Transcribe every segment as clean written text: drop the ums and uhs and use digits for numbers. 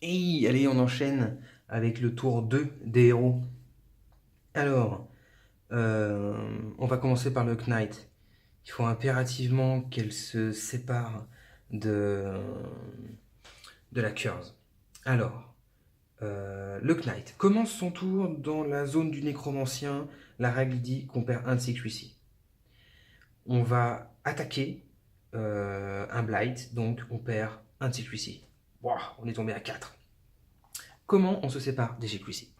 Et allez, on enchaîne avec le tour 2 des héros. Alors, on va commencer par le Knight. Il faut impérativement qu'elle se sépare de, de la Curse. Alors, le Knight commence son tour dans la zone du nécromancien. La règle dit qu'on perd un de ses cuissy. On va attaquer un Blight, donc on perd un de ses cuissy. Wow, on est tombé à 4. Comment on se sépare des Cuissy?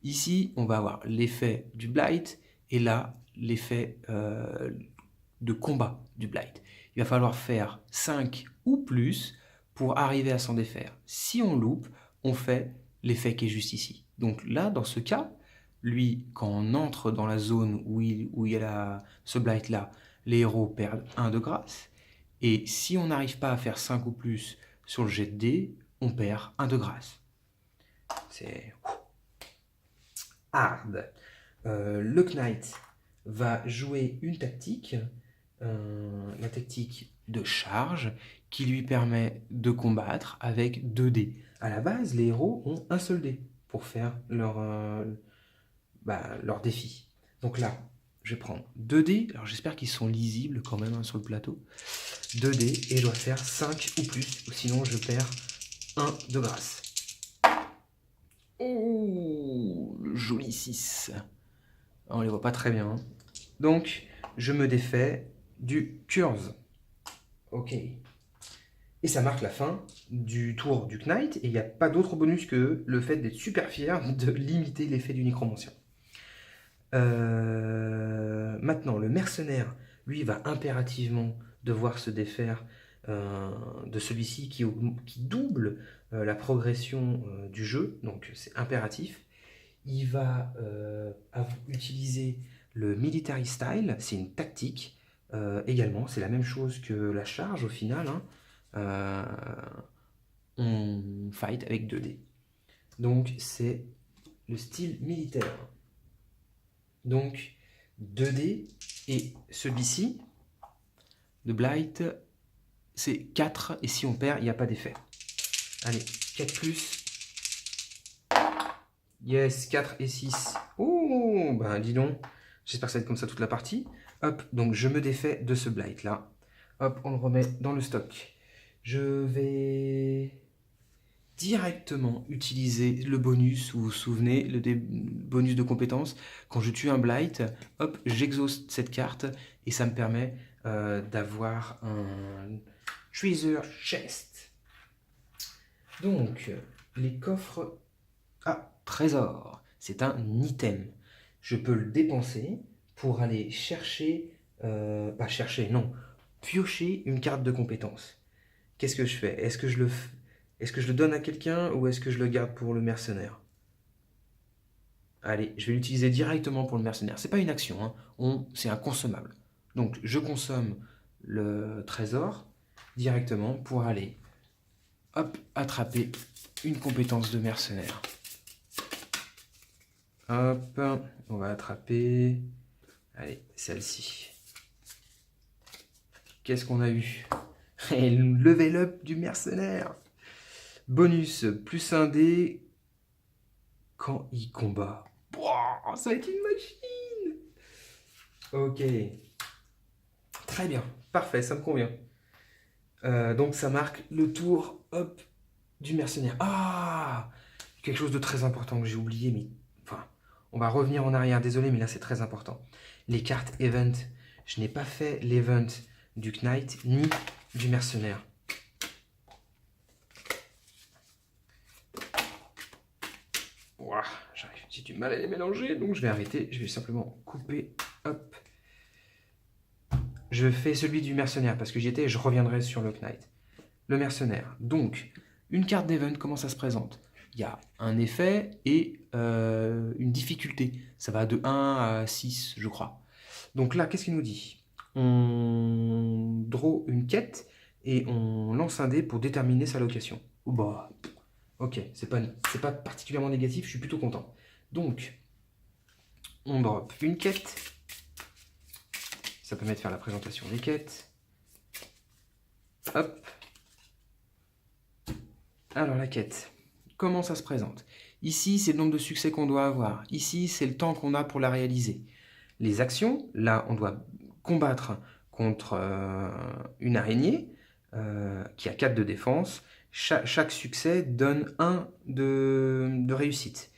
Ici, on va avoir l'effet du Blight et là, l'effet de combat du Blight. Il va falloir faire 5 ou plus pour arriver à s'en défaire. Si on loupe, on fait l'effet qui est juste ici. Donc là, dans ce cas, lui, quand on entre dans la zone où il y a ce Blight-là, les héros perdent 1 de grâce. Et si on n'arrive pas à faire 5 ou plus sur le jet de dés, on perd 1 de grâce. C'est hard. Le Knight va jouer une tactique, la tactique de charge, qui lui permet de combattre avec 2 dés. À la base, les héros ont un seul dé pour faire leur défi. Donc là, je vais prendre 2 dés. Alors j'espère qu'ils sont lisibles quand même sur le plateau. 2 dés et je dois faire 5 ou plus, ou sinon je perds 1 de grâce. Oh, le joli 6. On les voit pas très bien. Donc, je me défais du Curse. Ok. Et ça marque la fin du tour du Knight, et il n'y a pas d'autre bonus que le fait d'être super fier de limiter l'effet du nécromancien. Maintenant, le mercenaire, lui, va impérativement devoir se défaire de celui-ci qui double la progression du jeu, donc c'est impératif. Il va utiliser le military style, c'est une tactique également, c'est la même chose que la charge au final. Hein. On fight avec 2 dés. Donc c'est le style militaire. Donc 2 dés et celui-ci, de Blight, c'est 4 et si on perd, il n'y a pas d'effet. Allez, 4 plus. Yes, 4 et 6. Oh, ben dis donc. J'espère que ça va être comme ça toute la partie. Hop, donc je me défais de ce Blight là. Hop, on le remet dans le stock. Je vais directement utiliser le bonus, vous vous souvenez, le bonus de compétence. Quand je tue un Blight, hop, j'exauce cette carte et ça me permet d'avoir un Treasure Chest. Donc, les coffres... Ah, trésor, c'est un item. Je peux le dépenser pour aller chercher, pas chercher, non, piocher une carte de compétence. Qu'est-ce que je fais? Est-ce que je le donne à quelqu'un ou est-ce que je le garde pour le mercenaire? Allez, je vais l'utiliser directement pour le mercenaire. C'est pas une action, hein. C'est un consommable. Donc je consomme le trésor directement pour aller, hop, attraper une compétence de mercenaire. Hop, on va attraper, allez, celle-ci. Qu'est-ce qu'on a eu? Et le level up du mercenaire. Bonus, plus un dé quand il combat. Wow, ça va être une machine. Ok. Très bien. Parfait, ça me convient. Donc ça marque le tour, hop, du mercenaire. Ah, quelque chose de très important que j'ai oublié, mais... Enfin, on va revenir en arrière, désolé, mais là c'est très important. Les cartes event. Je n'ai pas fait l'event du Knight ni du mercenaire. Ouah, j'ai du mal à les mélanger, donc je vais arrêter. Je vais simplement couper. Hop. Je fais celui du mercenaire parce que j'y étais et je reviendrai sur le Knight. Le mercenaire. Donc, une carte d'event, comment ça se présente? Il y a un effet et une difficulté. Ça va de 1 à 6, je crois. Donc là, qu'est-ce qu'il nous dit? On draw une quête et on lance un dé pour déterminer sa location. Oh bah, ok, c'est pas particulièrement négatif, je suis plutôt content. Donc, on drop une quête. Ça permet de faire la présentation des quêtes. Hop. Alors la quête. comment ça se présente. Ici, c'est le nombre de succès qu'on doit avoir. Ici, c'est le temps qu'on a pour la réaliser. Les actions, là, on doit combattre contre une araignée qui a 4 de défense. Chaque succès donne 1 de réussite.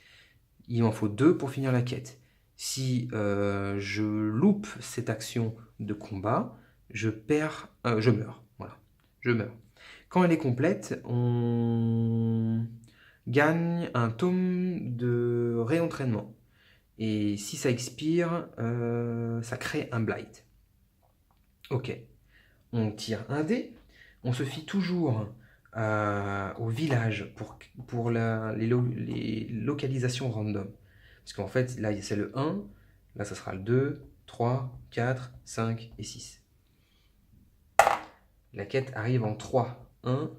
Il en faut 2 pour finir la quête. Si je loupe cette action de combat, je meurs. Voilà, je meurs. Quand elle est complète, on gagne un tome de réentraînement. Et si ça expire, ça crée un blight. Ok, on tire un dé. On se fie toujours au village pour les localisations random. Parce qu'en fait, là, c'est le 1, là, ça sera le 2, 3, 4, 5 et 6. La quête arrive en 3. 1,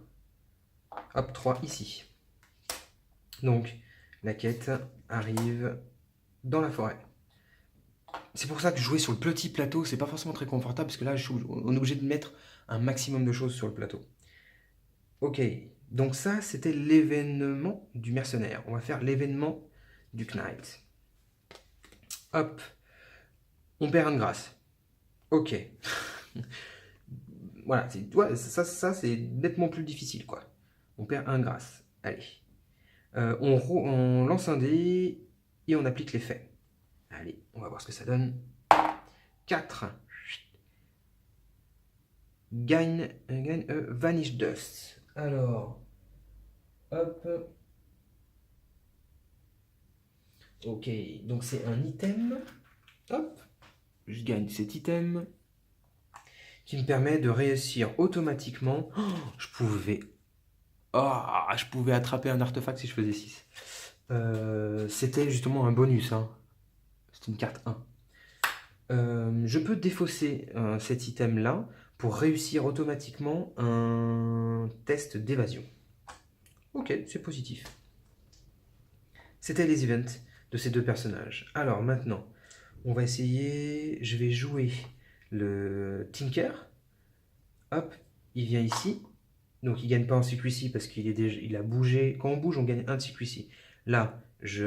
hop, 3 ici. Donc, la quête arrive dans la forêt. C'est pour ça que jouer sur le petit plateau, c'est pas forcément très confortable, parce que là, on est obligé de mettre un maximum de choses sur le plateau. Ok, donc ça, c'était l'événement du mercenaire. On va faire l'événement du Knight. Hop, on perd un de grâce. Ok. Voilà, ça c'est nettement plus difficile, quoi. On perd un de grâce. Allez. On lance un dé et on applique l'effet. Allez, on va voir ce que ça donne. 4. Gain Vanish Dust. Alors, hop. Ok, donc c'est un item. Hop, je gagne cet item qui me permet de réussir automatiquement. Oh, je pouvais attraper un artefact si je faisais 6. C'était justement un bonus. Hein. C'est une carte 1. Je peux défausser cet item-là pour réussir automatiquement un test d'évasion. Ok, c'est positif. C'était les events de ces 2 personnages. Alors maintenant, on va essayer... Je vais jouer le Tinker. Hop, il vient ici. Donc il ne gagne pas en secrecy parce il a bougé. Quand on bouge, on gagne 1 de secrecy. Là, lui,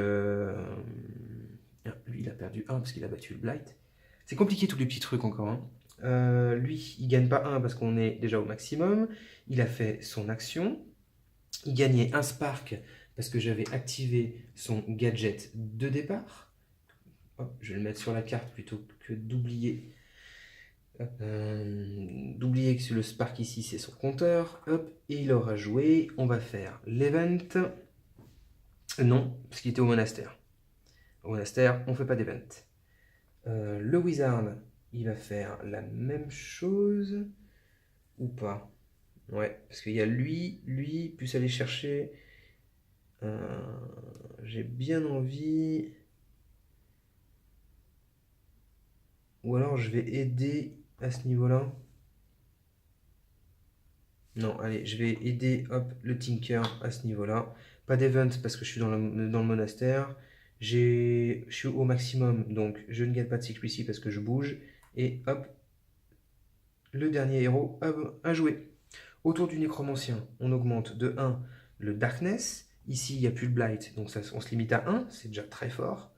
il a perdu 1 parce qu'il a battu le Blight. C'est compliqué tous les petits trucs encore. Hein. Lui, il gagne pas 1 parce qu'on est déjà au maximum. Il a fait son action. Il gagnait un Spark parce que j'avais activé son gadget de départ. Hop, je vais le mettre sur la carte plutôt que d'oublier. D'oublier que le Spark ici, c'est son compteur. Hop, et il aura joué. On va faire l'event. Non, parce qu'il était au monastère. Au monastère, on ne fait pas d'event. Le Wizard, il va faire la même chose. Ou pas? Ouais, parce qu'il y a lui, plus aller chercher. J'ai bien envie. Ou alors je vais aider à ce niveau-là. Non, allez, je vais aider hop, le Tinker à ce niveau-là. Pas d'event parce que je suis dans le monastère. Je suis au maximum, donc je ne gagne pas de secrecy parce que je bouge. Et hop, le dernier héros a joué. Autour du nécromancien, on augmente de 1 le Darkness. Ici, il n'y a plus le Blight, donc ça, on se limite à 1, c'est déjà très fort.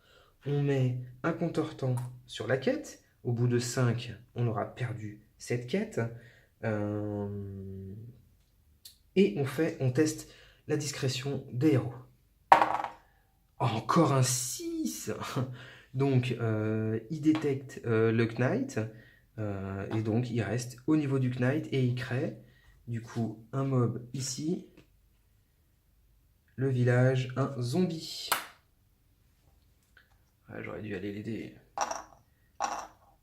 On met un compteur temps sur la quête. Au bout de 5, on aura perdu cette quête. Et on teste la discrétion des héros. Encore un 6. Donc, il détecte le Knight. Et donc, il reste au niveau du Knight et il crée, du coup, un mob ici. Le village, un zombie. Ah, j'aurais dû aller l'aider.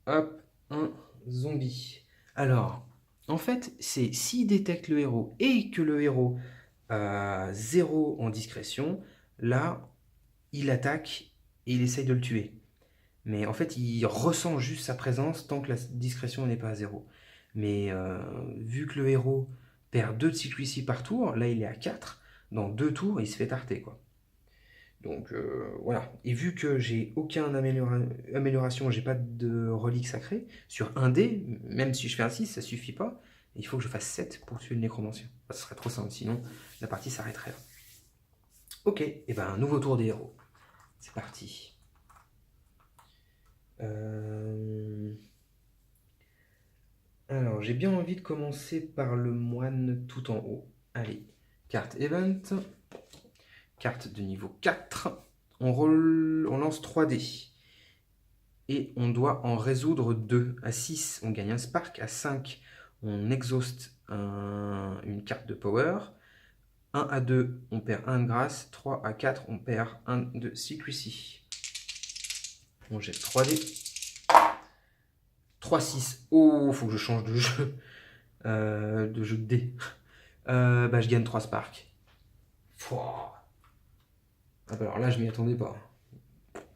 Hop, un zombie. Alors, en fait, c'est s'il détecte le héros et que le héros a 0 en discrétion, là, il attaque et il essaye de le tuer. Mais en fait, il ressent juste sa présence tant que la discrétion n'est pas à 0. Mais vu que le héros perd 2 de secrecy par tour, là il est à 4, dans 2 tours, il se fait tarter, quoi. Donc voilà. Et vu que j'ai aucune amélioration, j'ai pas de relique sacrée, sur un dé, même si je fais un 6, ça suffit pas. Il faut que je fasse 7 pour tuer le nécromancien. Ce serait trop simple, sinon la partie s'arrêterait là. Ok, et ben un nouveau tour des héros. C'est parti. Alors, j'ai bien envie de commencer par le moine tout en haut. Allez, carte event, carte de niveau 4. On lance 3 dés. Et on doit en résoudre 2. À 6, on gagne un spark. À 5, on exhauste une carte de power. 1 à 2, on perd 1 de grâce. 3 à 4, on perd 1 de secrecy. On jette 3 dés. 3, 6. Oh, faut que je change de jeu. De jeu de dés. Je gagne 3 sparks. Ah bah alors là, je m'y attendais pas.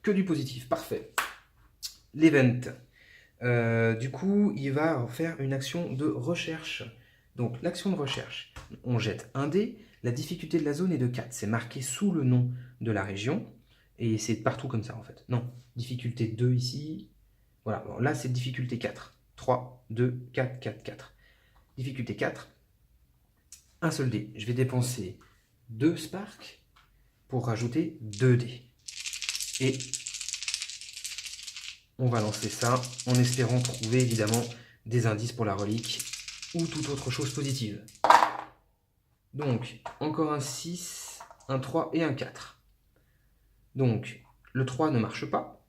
Que du positif, parfait. L'event. Du coup, il va faire une action de recherche. Donc, l'action de recherche, on jette un dé. La difficulté de la zone est de 4. C'est marqué sous le nom de la région. Et c'est partout comme ça, en fait. Non, difficulté 2 ici. Voilà, bon, là, c'est difficulté 4. 3, 2, 4, 4, 4. Difficulté 4. Un seul dé. Je vais dépenser 2 sparks pour rajouter 2 dés. Et on va lancer ça en espérant trouver évidemment des indices pour la relique ou toute autre chose positive. Donc, encore un 6, un 3 et un 4. Donc, le 3 ne marche pas.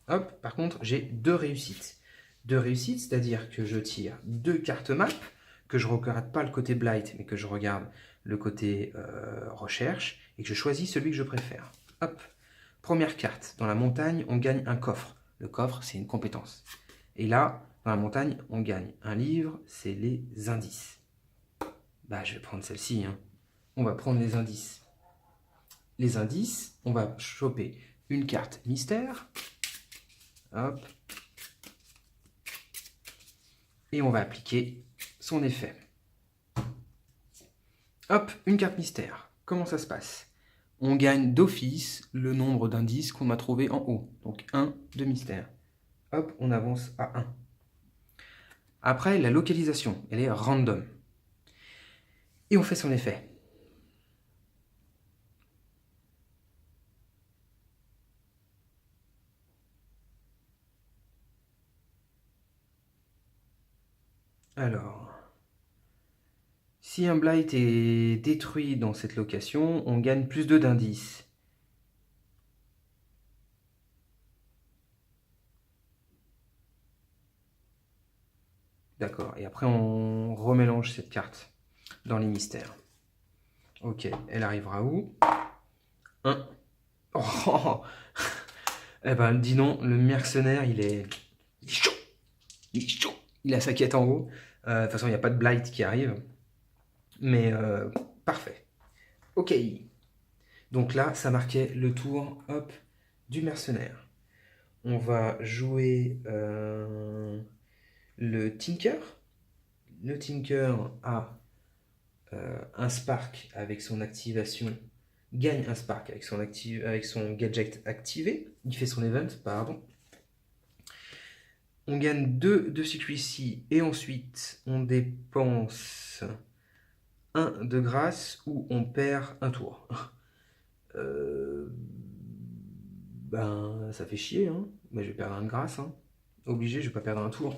Hop, par contre, j'ai 2 réussites. 2 réussites, c'est-à-dire que je tire 2 cartes map, que je ne regarde pas le côté blight, mais que je regarde le côté recherche, et que je choisis celui que je préfère. Hop, première carte. Dans la montagne, on gagne un coffre. Le coffre, c'est une compétence. Et là, dans la montagne, on gagne un livre, c'est les indices. Bah, je vais prendre celle-ci. Hein. On va prendre les indices. Les indices, on va choper une carte mystère. Hop. Et on va appliquer son effet. Hop, une carte mystère. Comment ça se passe? On gagne d'office le nombre d'indices qu'on a trouvé en haut. Donc 1 de mystère. Hop, on avance à 1. Après, la localisation, elle est random. Et on fait son effet. Alors, si un blight est détruit dans cette location, on gagne plus 2 d'indices. D'accord, et après on remélange cette carte dans les mystères. Ok, elle arrivera où? 1. Oh eh ben, dis non, le mercenaire, il est chaud. Il est chaud. Il a sa quête en haut. De toute façon, il n'y a pas de blight qui arrive. Mais parfait. Ok. Donc là, ça marquait le tour, hop, du mercenaire. On va jouer le Tinker. Le Tinker a un Spark avec son activation, gagne un Spark avec son gadget activé. Il fait son event, pardon. On gagne 2 de secrecy et ensuite on dépense 1 de grâce ou on perd un tour. Ben, ça fait chier, hein. Mais je vais perdre un de grâce, hein. Obligé, je vais pas perdre un tour.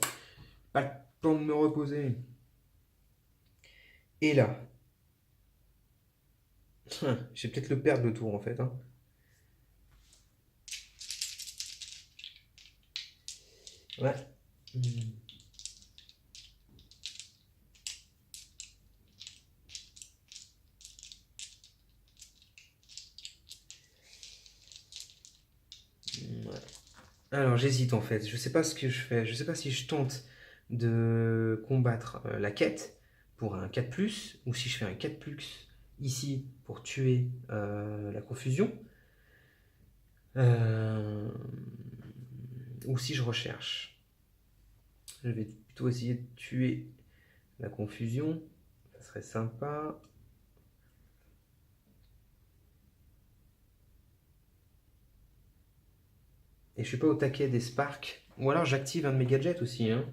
Pas le temps de me reposer. Et là, je vais peut-être le perdre le tour en fait. Hein. Ouais. Ouais. Alors j'hésite en fait. Je sais pas ce que je fais. Je sais pas si je tente de combattre la quête pour un 4+, ou si je fais un 4+ ici pour tuer la confusion. Ou si je recherche. Je vais plutôt essayer de tuer la confusion. Ça serait sympa. Et je suis pas au taquet des sparks. Ou alors j'active un de mes gadgets aussi. Hein.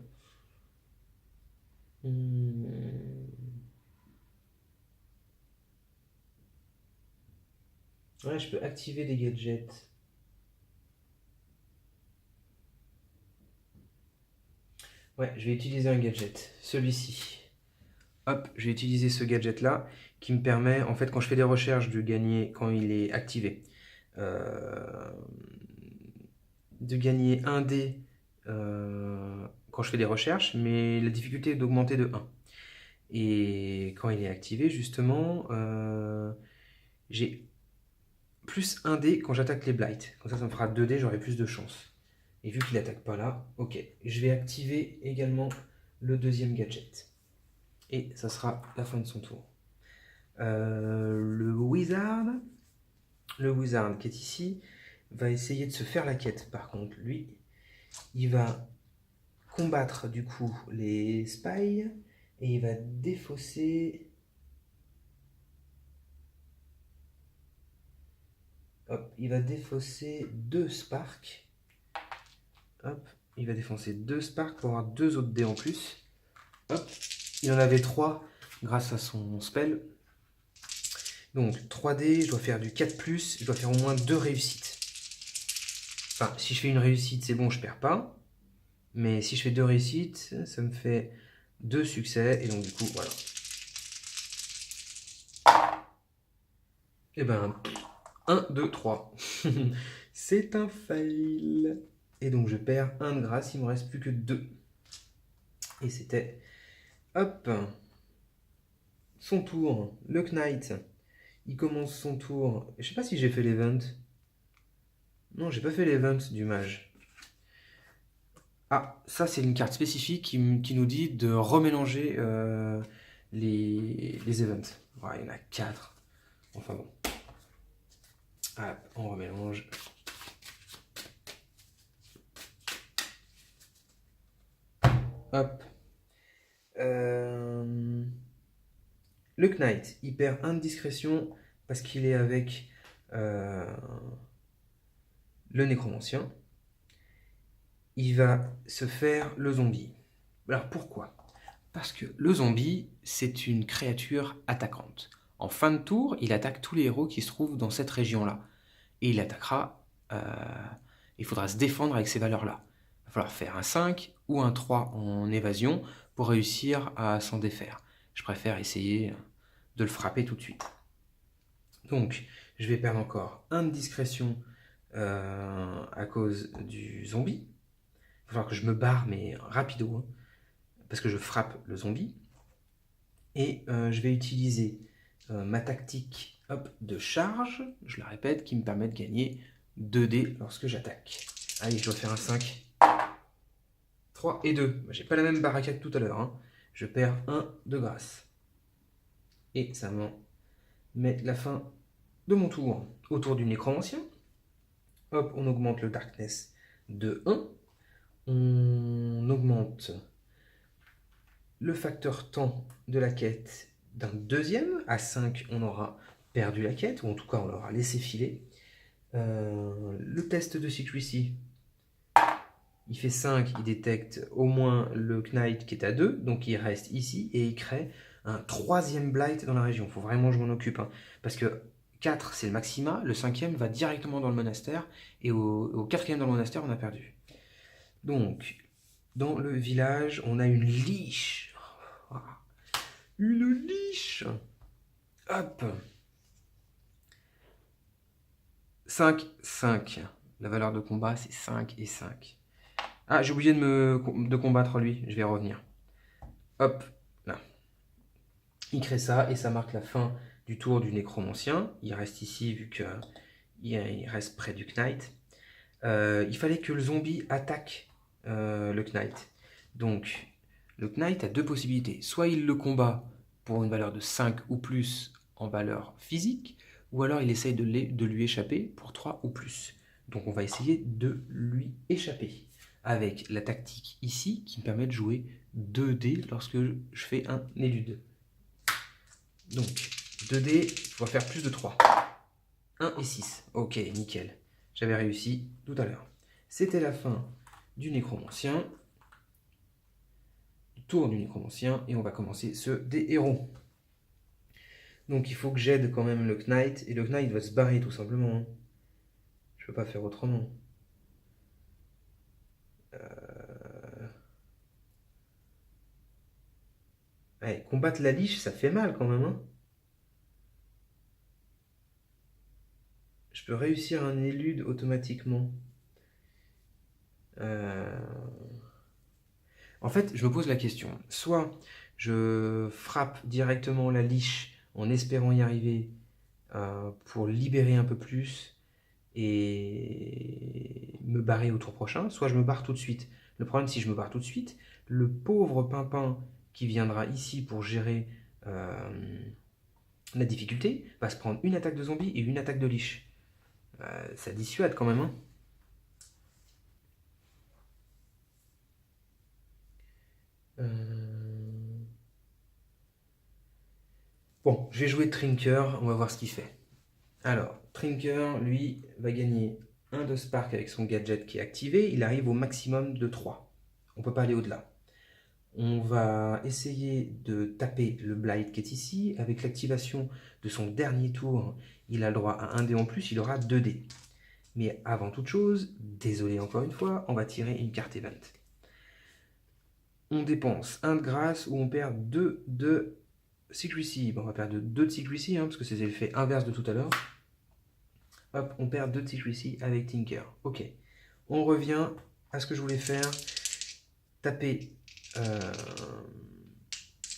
Ouais, je peux activer des gadgets. Ouais, je vais utiliser un gadget, celui-ci. Hop, je vais utiliser ce gadget-là qui me permet, en fait, quand je fais des recherches, de gagner, quand il est activé, euh, de gagner 1 dé quand je fais des recherches, mais la difficulté est d'augmenter de 1. Et quand il est activé, justement, j'ai plus 1 dé quand j'attaque les blights. Comme ça me fera 2 dés, j'aurai plus de chance. Et vu qu'il n'attaque pas là, ok. Je vais activer également le deuxième gadget. Et ça sera la fin de son tour. Le wizard qui est ici va essayer de se faire la quête. Par contre, lui, il va combattre du coup les spies et il va défausser. Hop, il va défausser 2 sparks. Hop, il va défoncer 2 sparks pour avoir 2 autres dés en plus. Hop, il en avait 3 grâce à son spell. Donc 3D, je dois faire du 4+, je dois faire au moins 2 réussites. Enfin, si je fais une réussite, c'est bon, je perds pas. Mais si je fais 2 réussites, ça me fait 2 succès. Et donc du coup, voilà. Et ben, 1, 2, 3. C'est un fail. Et donc je perds 1 de grâce, il me reste plus que 2. Et c'était... Hop, son tour, le Knight. Il commence son tour. Je sais pas si j'ai fait l'event. Non, j'ai pas fait l'event du mage. Ah, ça c'est une carte spécifique qui nous dit de remélanger les events. Ouais, il y en a 4. Enfin bon. Ah, on remélange. Hop. Le Knight, il perd 1 de discrétion parce qu'il est avec le nécromancien. Il va se faire le zombie. Alors pourquoi? Parce que le zombie, c'est une créature attaquante. En fin de tour, il attaque tous les héros qui se trouvent dans cette région-là. Et il attaquera... il faudra se défendre avec ces valeurs-là. Il va falloir faire un 5 ou un 3 en évasion pour réussir à s'en défaire. Je préfère essayer de le frapper tout de suite. Donc, je vais perdre encore 1 de discrétion à cause du zombie. Il va falloir que je me barre, mais rapido, hein, parce que je frappe le zombie. Et je vais utiliser ma tactique de charge, je la répète, qui me permet de gagner 2 dés lorsque j'attaque. Allez, je dois faire un 5. 3 et 2. J'ai pas la même baraka que tout à l'heure. Hein. Je perds 1 de grâce. Et ça m'en met la fin de mon tour. Au tour du nécromancien. Hop, on augmente le darkness de 1. On augmente le facteur temps de la quête d'un deuxième. À 5, on aura perdu la quête, ou en tout cas, on l'aura laissé filer. Le test de secrecy, il fait 5, il détecte au moins le Knight qui est à 2, donc il reste ici, et il crée un 3e blight dans la région. Il faut vraiment que je m'en occupe, hein, parce que 4, c'est le maxima, le 5e va directement dans le monastère, et au 4e dans le monastère, on a perdu. Donc, dans le village, on a une liche. Une liche. Hop. 5, 5. La valeur de combat, c'est 5 et 5. Ah, j'ai oublié de combattre lui. Je vais revenir. Hop, là. Il crée ça et ça marque la fin du tour du nécromancien. Il reste ici vu qu'il reste près du Knight. Il fallait que le zombie attaque le Knight. Donc, le Knight a 2 possibilités. Soit il le combat pour une valeur de 5 ou plus en valeur physique, ou alors il essaye de lui échapper pour 3 ou plus. Donc on va essayer de lui échapper avec la tactique ici qui me permet de jouer 2 dés lorsque je fais un élude. Donc 2 dés, je dois faire plus de 3. 1 et 6. Ok, nickel. J'avais réussi tout à l'heure. C'était la fin du nécromancien. Tour du nécromancien et on va commencer ceux des héros. Donc il faut que j'aide quand même le Knight, et le Knight va se barrer tout simplement, hein. Je peux pas faire autrement. Ouais, combattre la liche, ça fait mal quand même, hein. Je peux réussir un élude automatiquement. Euh, En fait, je me pose la question. Soit je frappe directement la liche en espérant y arriver pour libérer un peu plus et me barrer au tour prochain, soit je me barre tout de suite. Le problème, si je me barre tout de suite, le pauvre Pimpin qui viendra ici pour gérer la difficulté va se prendre une attaque de zombie et une attaque de liche. Ça dissuade quand même, hein. Bon, je vais jouer Trinker, on va voir ce qu'il fait. Alors, Trinker, lui, va gagner 1 de Spark avec son gadget qui est activé. Il arrive au maximum de 3. On ne peut pas aller au-delà. On va essayer de taper le Blight qui est ici. Avec l'activation de son dernier tour, il a le droit à 1 dé en plus, il aura 2 dés. Mais avant toute chose, désolé encore une fois, on va tirer une carte event. On dépense 1 de grâce ou on perd 2 de secrecy. Bon, on va perdre 2 de secrecy, parce que c'est l'effet inverse de tout à l'heure. Hop, on perd 2 de secrecy avec Tinker. Ok. On revient à ce que je voulais faire. Taper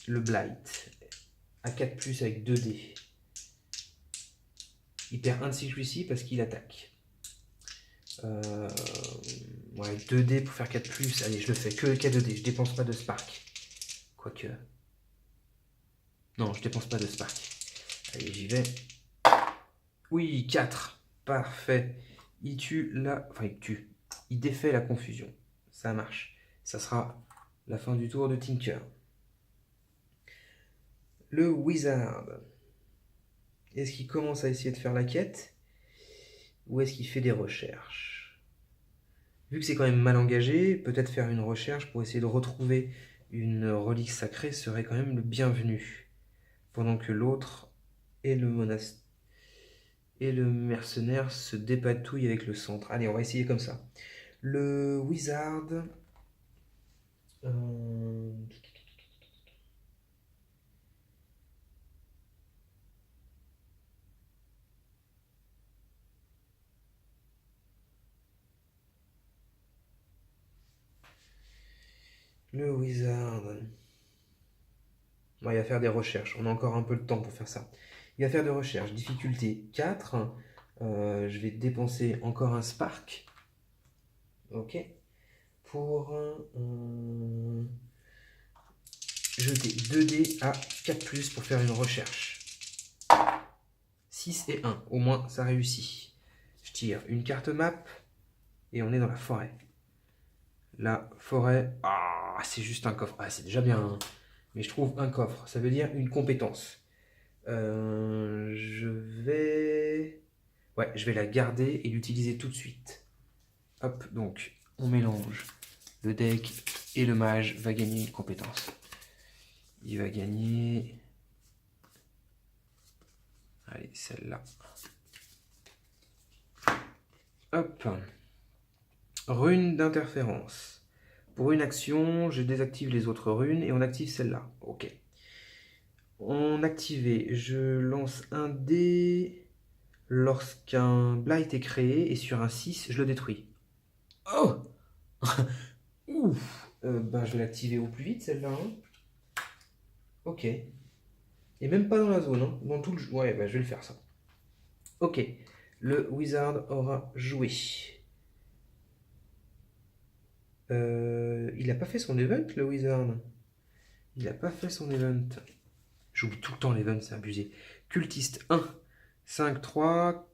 le Blight à 4+, avec 2 dés. Il perd 1 de secrecy parce qu'il attaque. Ouais, 2 dés pour faire 4+. Allez, je le fais que 2 dés. Je dépense pas de Spark. Quoique. Non, je dépense pas de Spark. Allez, j'y vais. Oui, 4. Parfait. Il tue la... Enfin, il tue. Il défait la confusion. Ça marche. Ça sera la fin du tour de Tinker. Le Wizard. Est-ce qu'il commence à essayer de faire la quête? Ou est-ce qu'il fait des recherches? Vu que c'est quand même mal engagé, peut-être faire une recherche pour essayer de retrouver une relique sacrée serait quand même le bienvenu. Pendant que l'autre et le monastère et le mercenaire se dépatouillent avec le centre. Allez, on va essayer comme ça. Le Wizard... Le Wizard... Bon, il va faire des recherches. On a encore un peu de temps pour faire ça. Il va faire des recherches. Difficulté 4. Je vais dépenser encore un Spark. Ok. Pour jeter 2 dés à 4+, pour faire une recherche. 6 et 1. Au moins, ça réussit. Je tire une carte map. Et on est dans la forêt. La forêt... Ah, c'est juste un coffre. Ah, c'est déjà bien, hein. Mais je trouve un coffre. Ça veut dire une compétence. Je vais... Ouais, je vais la garder et l'utiliser tout de suite. Hop, donc, on mélange le deck et le mage va gagner une compétence. Il va gagner... Allez, celle-là. Hop. Rune d'interférence. Pour une action, je désactive les autres runes et on active celle-là. Ok. En activé, je lance un dé lorsqu'un Blight est créé et sur un 6, je le détruis. Oh. Ouf. Ben, je vais l'activer au plus vite celle-là, hein. Ok. Et même pas dans la zone, hein. Dans tout le jeu. Ouais, ben, je vais le faire ça. Ok. Le Wizard aura joué. Il a pas fait son event, le Wizard. Il a pas fait son event. J'oublie tout le temps l'event, c'est abusé. Cultiste 1. 5-3.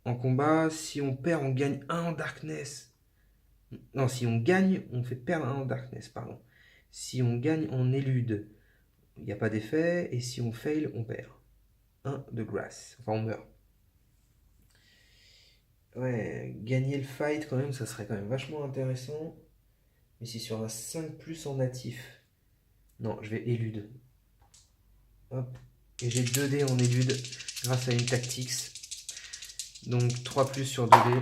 En combat, si on perd, on gagne 1 en Darkness. Non, si on gagne, on fait perdre 1 en Darkness, pardon. Si on gagne, on élude. Il n'y a pas d'effet. Et si on fail, on perd. 1 de Grass. Enfin, on meurt. Ouais, gagner le fight, quand même, ça serait quand même vachement intéressant. Mais c'est sur un 5+ en natif. Non, je vais élude. Hop. Et j'ai 2 dés en élude grâce à une tactics. Donc 3 plus sur 2 dés.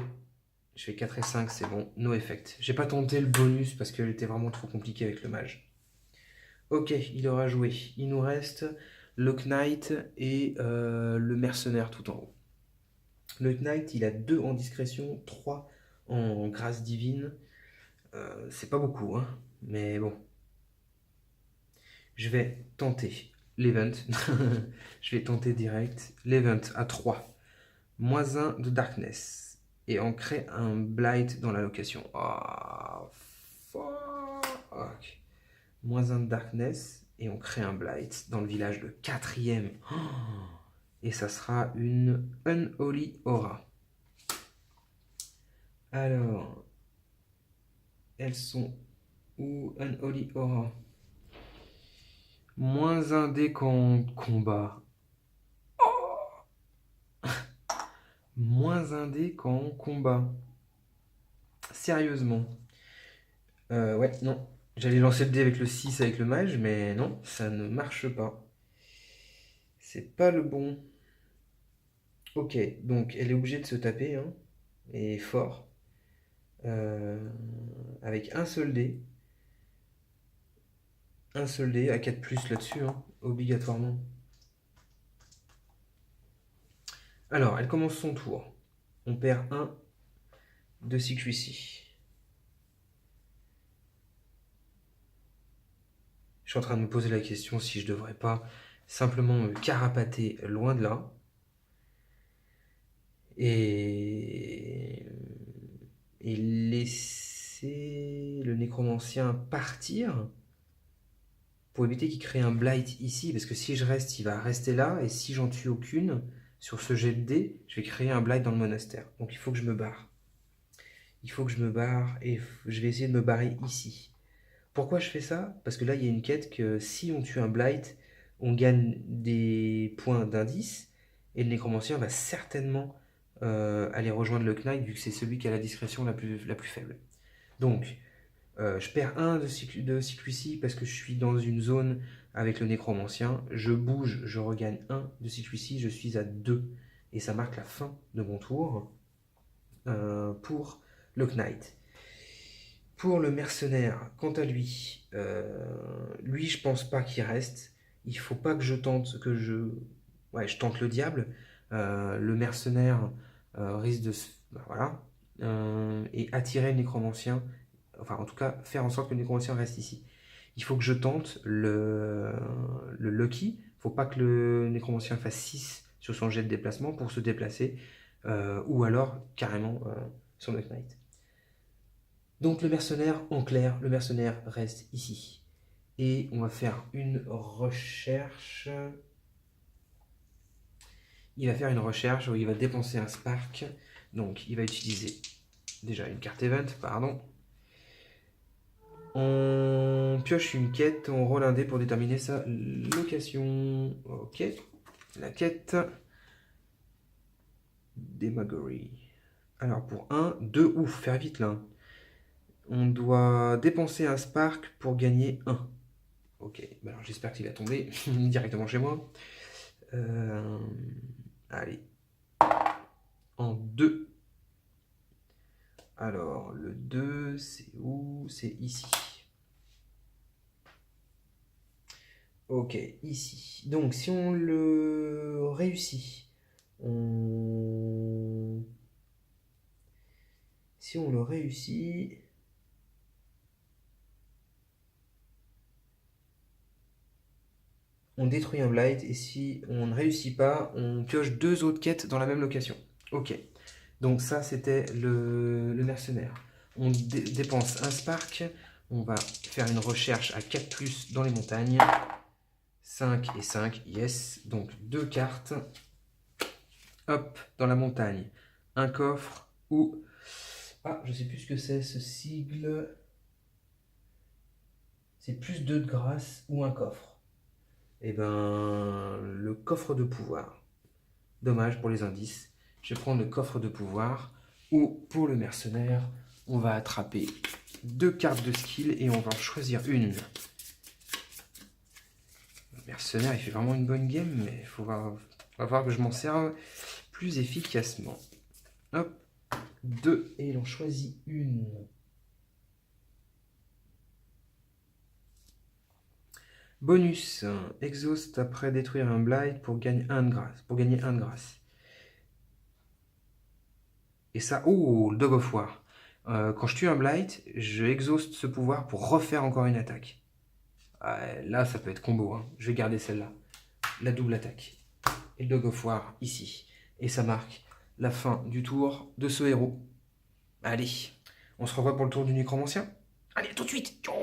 Je fais 4 et 5, c'est bon. No effect. J'ai pas tenté le bonus parce qu'elle était vraiment trop compliquée avec le mage. Ok, il aura joué. Il nous reste le Knight et le mercenaire tout en haut. Le Knight, il a 2 en discrétion, 3 en grâce divine. C'est pas beaucoup, hein, mais bon. Je vais tenter l'event. Je vais tenter direct. L'event à 3. -1 de darkness. Et on crée un blight dans la location. Oh, fuck. -1 de darkness. Et on crée un blight dans le village de 4e. Et ça sera une Unholy Aura. Alors, elles sont où? Unholy Aura. -1 dé qu'en combat. -1 dé qu'en combat. Sérieusement. Ouais, non. J'allais lancer le dé avec le 6 avec le mage, mais non, ça ne marche pas. C'est pas le bon. Ok, donc elle est obligée de se taper, hein, et fort. Avec un seul dé. Un seul dé à 4 plus là-dessus, hein, obligatoirement. Alors, elle commence son tour. On perd 1 de secrecy. Je suis en train de me poser la question si je devrais pas simplement me carapater loin de là. Et laisser le nécromancien partir pour éviter qu'il crée un blight ici, parce que si je reste, il va rester là, et si j'en tue aucune sur ce jet de dés, je vais créer un blight dans le monastère. Donc il faut que je me barre. Il faut que je me barre, et je vais essayer de me barrer ici. Pourquoi je fais ça? Parce que là, il y a une quête que si on tue un blight, on gagne des points d'indice, et le nécromancien va certainement aller rejoindre le Knight, vu que c'est celui qui a la discrétion la plus faible. Donc, je perds 1 de secrecy parce que je suis dans une zone avec le nécromancien. Je bouge, je regagne 1 de secrecy, je suis à 2. Et ça marque la fin de mon tour pour le Knight. Pour le mercenaire, quant à lui, je pense pas qu'il reste. Il faut pas que je tente, je tente le diable. Le mercenaire risque de voilà, et attirer le nécromancien. Enfin, en tout cas, faire en sorte que le nécromancien reste ici. Il faut que je tente le lucky. Il faut pas que le nécromancien fasse 6 sur son jet de déplacement pour se déplacer, ou alors carrément sur le knight. Donc le mercenaire, en clair, le mercenaire reste ici. Et on va faire une recherche. Il va faire une recherche où il va dépenser un spark. Donc il va utiliser déjà une carte event, pardon. On pioche une quête, on roule un dé pour déterminer sa location. Ok. La quête. Demagory. Alors pour 1, 2, ouf, faire vite là. On doit dépenser un spark pour gagner 1. Ok, bah alors j'espère qu'il a tombé directement chez moi. Allez. En 2. Alors, le 2, c'est où? C'est ici. Ok, ici. Donc, si on le réussit, si on le réussit, on détruit un blight, et si on ne réussit pas, on pioche 2 autres quêtes dans la même location. Ok, donc ça c'était le mercenaire. On dépense un spark, on va faire une recherche à 4+, dans les montagnes. 5 et 5, yes. Donc 2 cartes. Hop, dans la montagne. Un coffre ou... Ah, je sais plus ce que c'est, ce sigle. C'est +2 de grâce ou un coffre. Eh ben, le coffre de pouvoir. Dommage pour les indices. Je vais prendre le coffre de pouvoir. Ou pour le mercenaire, on va attraper 2 cartes de skill et on va en choisir une. Mercenaire, il fait vraiment une bonne game, mais va voir que je m'en serve plus efficacement. Hop, 2, et il en choisit une. Bonus, exhaust après détruire un blight pour gagner 1 de grâce. Et ça, oh, le Dog of War. Quand je tue un blight, je exhauste ce pouvoir pour refaire encore une attaque. Là, ça peut être combo, hein. Je vais garder celle-là. La double attaque. Et le Dog of War ici. Et ça marque la fin du tour de ce héros. Allez, on se revoit pour le tour du nécromancien. Allez, à tout de suite. Ciao.